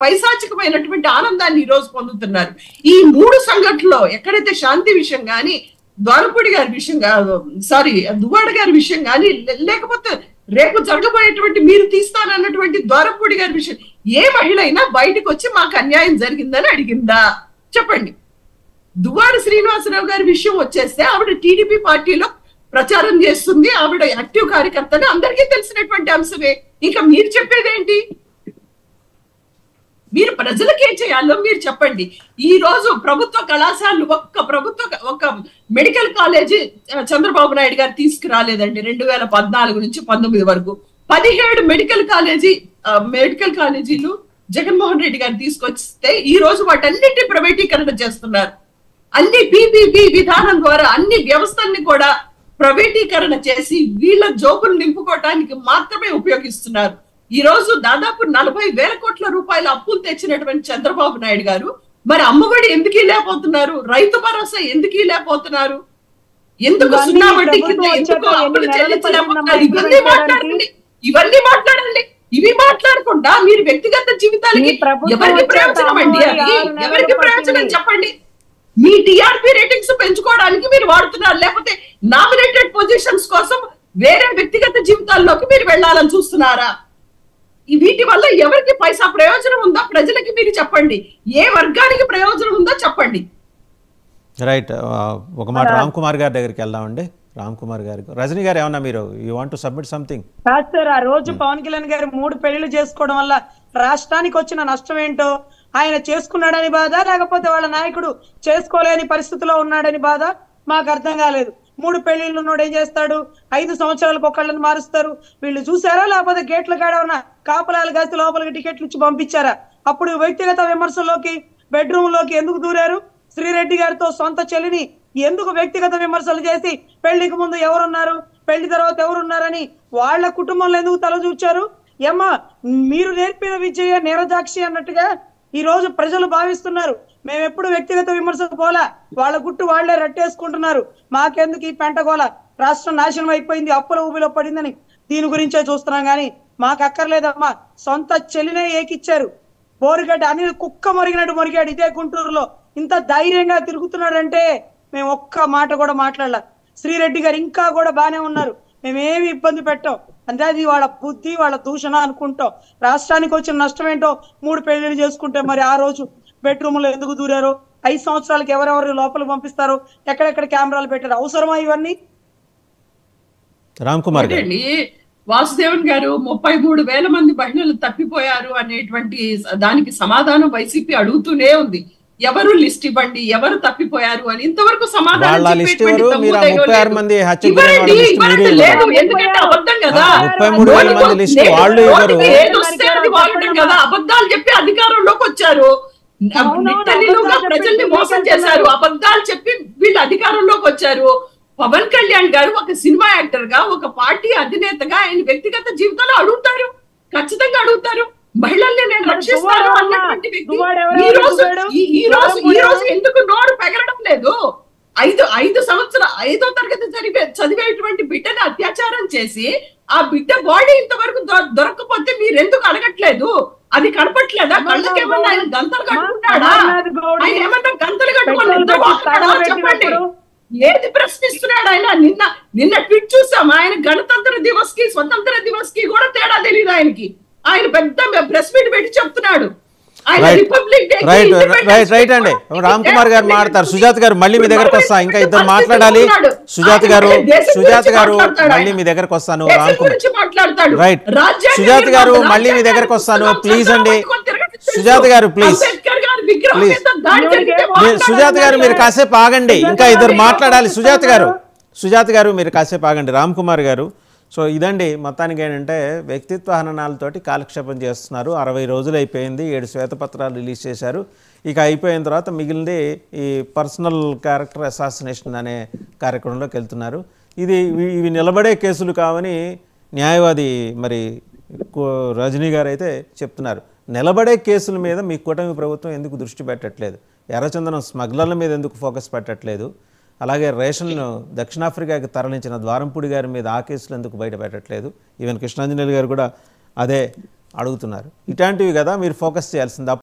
పైశాచికమైనటువంటి ఆనందాన్ని ఈ రోజు పొందుతున్నారు. ఈ 3 సంఘటనలో ఎక్కడైతే శాంతి విషయం గాని, ద్వారపూడి గారి విషయం సారీ దువ్వాడ గారి విషయం గాని, లేకపోతే రేపు జరగబోయేటువంటి మీరు తీస్తానన్నటువంటి ద్వారపూడి గారి విషయం, ఏ మహిళ అయినా బయటకు వచ్చి మాకు అన్యాయం జరిగిందని అడిగిందా చెప్పండి. దువ్వాడ శ్రీనివాసరావు గారి విషయం వచ్చేస్తే ఆవిడ టీడీపీ పార్టీలో ప్రచారం చేస్తుంది, ఆవిడ యాక్టివ్ కార్యకర్తని అందరికీ తెలిసినటువంటి అంశమే. ఇంకా మీరు చెప్పేదేంటి? మీరు ప్రజలకు ఏం చేయాలో మీరు చెప్పండి. ఈ రోజు ప్రభుత్వ కళాశాలలు ఒక మెడికల్ కాలేజీ చంద్రబాబు నాయుడు గారు తీసుకురాలేదండి. 2014 నుంచి 19 వరకు 17 మెడికల్ కాలేజీలు జగన్మోహన్ రెడ్డి గారు తీసుకొస్తే ఈ రోజు వాటన్నింటి ప్రైవేటీకరణ చేస్తున్నారు. అన్ని పీపీపీ విధానం ద్వారా అన్ని వ్యవస్థల్ని కూడా ప్రైవేటీకరణ చేసి వీళ్ళ జోబులు నింపుకోవటానికి మాత్రమే ఉపయోగిస్తున్నారు. ఈ రోజు దాదాపు 40,000 కోట్ల రూపాయల అప్పులు తెచ్చినటువంటి చంద్రబాబు నాయుడు గారు మరి అమ్మఒడి ఎందుకు లేకపోతున్నారు? రైతు భరోసా ఎందుకు లేకపోతున్నారు? ఎందుకు సున్నా వడ్డీ కింద ఎందుకు అప్పులు చెల్లించలేకపోతున్నారు? ఇవన్నీ మాట్లాడండి. ఇవి మాట్లాడకుండా మీరు వ్యక్తిగత జీవితాలకి ఎవరికి ప్రయోజనం అండి? అది ఎవరికి ప్రయోజనం చెప్పండి. మీ టీఆర్పీ రేటింగ్స్ పెంచుకోవడానికి మీరు వాడుతున్నారు, లేకపోతే నామినేటెడ్ పొజిషన్స్ కోసం వేరే వ్యక్తిగత జీవితాల్లోకి మీరు వెళ్ళాలని చూస్తున్నారా? వీటి వల్ల ఎవరికి పైసా ప్రయోజనం ఉందో ప్రజలకి మీరు చెప్పండి. ఏ వర్గానికి ప్రయోజనం ఉందో చెప్పండి. రైట్. ఒక మాట రామ్ కుమార్ గారి దగ్గరికి వెళ్దామండి. రామ్ కుమార్ గారికి రజనీ గారు ఏమన్నా మీరు you want to submit something? Sir, ఆ రోజు పవన్ కళ్యాణ్ గారు 3 పెళ్లిళ్ళు చేసుకోవడం వల్ల రాష్ట్రానికి వచ్చిన నష్టం ఏంటో, ఆయన చేసుకున్నాడని బాధ, లేకపోతే వాళ్ళ నాయకుడు చేసుకోలేని పరిస్థితిలో ఉన్నాడని బాధ మాకు అర్థం కాలేదు. 3 పెళ్లిళ్ళు ఉన్నోడు ఏం చేస్తాడు? 5 సంవత్సరాలకు ఒకళ్ళని మారుస్తారు. వీళ్ళు చూసారా? లేకపోతే గేట్ల కాడ ఉన్న కాపలాలు కాసి లోపలికి టికెట్లు ఇచ్చి పంపించారా? అప్పుడు వ్యక్తిగత విమర్శల్లోకి బెడ్రూమ్ లోకి ఎందుకు దూరారు? శ్రీరెడ్డి గారితో సొంత చెల్లిని ఎందుకు వ్యక్తిగత విమర్శలు చేసి పెళ్లికి ముందు ఎవరున్నారు, పెళ్లి తర్వాత ఎవరున్నారని వాళ్ళ కుటుంబంలో ఎందుకు తల చూచారు? ఏమ్మా, మీరు నేర్పిన విజయ నీరజాక్షి అన్నట్టుగా ఈ రోజు ప్రజలు భావిస్తున్నారు. మేము ఎప్పుడు వ్యక్తిగత విమర్శకు పోలా, వాళ్ళ గుట్టు వాళ్లే రట్టేసుకుంటున్నారు. మాకెందుకు ఈ పెంటగోల? రాష్ట్రం నాశనం అయిపోయింది, అప్పుల ఊబిలో పడిందని దీని గురించే చూస్తున్నాం గానీ మాకు అక్కర్లేదమ్మా. సొంత చెల్లినే ఏకిచ్చారు. బోరుగడ్డ అనిల్ కుక్క మొరిగినట్టు మొరిగాడు ఇదే గుంటూరులో. ఇంత ధైర్యంగా తిరుగుతున్నాడంటే మేము ఒక్క మాట కూడా మాట్లాడలే. శ్రీరెడ్డి గారు ఇంకా కూడా బానే ఉన్నారు, మేమేమి ఇబ్బంది పెట్టాం. అంటే అది వాళ్ళ బుద్ధి, వాళ్ళ దూషణ అనుకుంటాం. రాష్ట్రానికి వచ్చిన నష్టం ఏంటో 3 పెళ్లిళ్ళు చేసుకుంటే మరి ఆ రోజు బెడ్రూమ్ లో ఎందుకు దూరారో, 5 సంవత్సరాలకు ఎవరెవరు లోపలికి పంపిస్తారో, ఎక్కడెక్కడ కెమెరాలు పెట్టారు, అవసరమా ఇవన్నీ? రామ్ కుమార్ వాసుదేవన్ గారు 33,000 మంది మహిళలు తప్పిపోయారు అనేటువంటి దానికి సమాధానం వైసీపీ అడుగుతూనే ఉంది. ఎవరు లిస్ట్ ఇవ్వండి, ఎవరు తప్పిపోయారు అని. ఇంతవరకు సమాధానం ఎందుకంటే అబద్ధం కదా, అబద్ధాలు చెప్పి అధికారంలోకి వచ్చారు, ప్రజల్ని మోసం చేశారు, అబద్ధాలు చెప్పి వీళ్ళు అధికారంలోకి వచ్చారు. పవన్ కళ్యాణ్ గారు ఒక సినిమా యాక్టర్ గా, ఒక పార్టీ అధినేతగా ఆయన వ్యక్తిగత జీవితంలో అడుగుతారు, ఖచ్చితంగా అడుగుతారు. మహిళల్ని నేను రక్షిస్తాను అన్నటువంటి వ్యక్తి ఈ రోజు ఎందుకు నోరు పెగలడం లేదు? 5 సంవత్సరాలు 5వ తరగతి చదివేటువంటి బిడ్డని అత్యాచారం చేసి ఆ బిడ్డ బాడీ ఇంతవరకు దొరకకపోతే మీరెందుకు అడగట్లేదు? అది కనపట్లేదా? కళ్ళకేమన్నా ఆయన గంతలు కట్టుకుంటాడా? ఆయన ఏమన్నా గంతలు కట్టుకుని చెప్పండి. ఏది ప్రశ్నిస్తున్నాడు ఆయన? నిన్న ట్వీట్ చూసాం. ఆయన గణతంత్ర దివస్ కి స్వతంత్ర దివస్ కి కూడా తేడా తెలియదు ఆయనకి. ఆయన పెద్ద ప్రెస్ మీట్ పెట్టి చెప్తున్నాడు. రైట్ అండి. రామ్ కుమార్ గారు మాట్లాడతారు. సుజాత గారు మళ్ళీ మీ దగ్గరకు వస్తా, ఇంకా ఇద్దరు మాట్లాడాలి. సుజాత గారు మళ్ళీ మీ దగ్గరకు వస్తాను. రామ్ కుమార్ రైట్. సుజాత గారు మళ్ళీ మీ దగ్గరకు వస్తాను. ప్లీజ్ అండి సుజాత గారు, ప్లీజ్ సుజాత గారు మీరు కాసేపు ఆగండి, ఇంకా ఇద్దరు మాట్లాడాలి. సుజాత గారు మీరు కాసేపు ఆగండి. రామ్ కుమార్ గారు, సో ఇదండి మొత్తానికి ఏంటంటే వ్యక్తిత్వ హననాలతోటి కాలక్షేపం చేస్తున్నారు. 60 రోజులు అయిపోయింది, 7 శ్వేతపత్రాలు రిలీజ్ చేశారు. ఇక అయిపోయిన తర్వాత మిగిలింది ఈ పర్సనల్ క్యారెక్టర్ అసాసినేషన్ అనే కార్యక్రమంలోకి వెళ్తున్నారు. ఇవి నిలబడే కేసులు కావని న్యాయవాది మరి రజనీ గారు అయితే చెప్తున్నారు. నిలబడే కేసుల మీద మీ కూటమి ప్రభుత్వం ఎందుకు దృష్టి పెట్టట్లేదు? ఎర్రచందనం స్మగ్లర్ల మీద ఎందుకు ఫోకస్ పెట్టట్లేదు? అలాగే రేషన్ను దక్షిణాఫ్రికాకి తరలించిన ద్వారంపూడి గారి మీద ఆ కేసులు ఎందుకు బయట పెట్టట్లేదు? ఈవెన్ కృష్ణాంజనేయులు గారు కూడా అదే అడుగుతున్నారు. ఇట్లాంటివి కదా మీరు ఫోకస్ చేయాల్సింది.